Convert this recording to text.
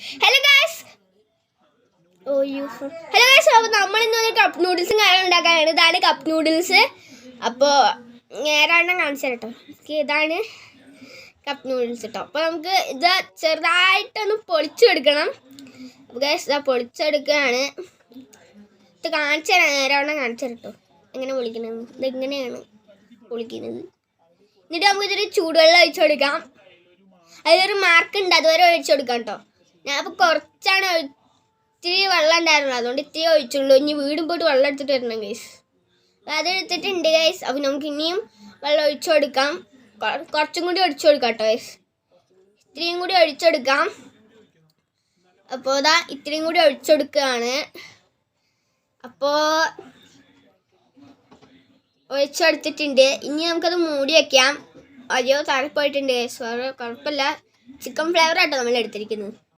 Hello guys അപ്പോൾ നമ്മളിന്ന് cup നൂഡിൽസും കാര്യങ്ങളും ഉണ്ടാക്കാനാണ്. ഇതാണ് കപ്പ് നൂഡിൽസ്. അപ്പോൾ നേരാണ്ണം കാണിച്ചു കേട്ടോ. ഇതാണ് കപ്പ് നൂഡിൽസ് കേട്ടോ. അപ്പോൾ നമുക്ക് ഇത് ചെറുതായിട്ടൊന്ന് പൊളിച്ചെടുക്കണം. അപ്പോൾ ഗൈസ് ഇതാ പൊളിച്ചെടുക്കുകയാണ്. ഇത് കാണിച്ചു തരാം, നേരാവണ്ണം കാണിച്ചു കേട്ടോ എങ്ങനെ പൊളിക്കണമെന്ന്. ഇതെങ്ങനെയാണ് പൊളിക്കുന്നത്. എന്നിട്ട് നമുക്ക് ഇതൊരു ചൂടുവെള്ളം ഒഴിച്ചു കൊടുക്കാം. അതിലൊരു മാർക്ക് ഉണ്ട്, അതുവരെ ഒഴിച്ചു കൊടുക്കാം കേട്ടോ. ഞാൻ അപ്പോൾ കുറച്ചാണ് ഇത്തിരി വെള്ളം ഉണ്ടായിരുന്നു, അതുകൊണ്ട് ഇത്തിരി ഒഴിച്ചുള്ളൂ. ഇനി വീടും പോയിട്ട് വെള്ളം എടുത്തിട്ട് വരണം ഗൈസ്. അതെടുത്തിട്ടുണ്ട് ഗൈസ്. അപ്പോൾ നമുക്ക് ഇനിയും വെള്ളം ഒഴിച്ചു കൊടുക്കാം. കുറച്ചും കൂടി ഒഴിച്ചു കൊടുക്കാം കേട്ടോ ഗൈസ്. ഇത്രയും കൂടി ഒഴിച്ചെടുക്കാം. അപ്പോൾ ഇതാ ഇത്രയും കൂടി ഒഴിച്ചെടുക്കുകയാണ്. അപ്പോൾ ഒഴിച്ചെടുത്തിട്ടുണ്ട്. ഇനി നമുക്കത് മൂടി വയ്ക്കാം. അയ്യോ താഴെ പോയിട്ടുണ്ട് ഗൈസ്. കുഴപ്പമില്ല, ചിക്കൻ ഫ്ലേവർ ആട്ടോ നമ്മൾ എടുത്തിരിക്കുന്നത്.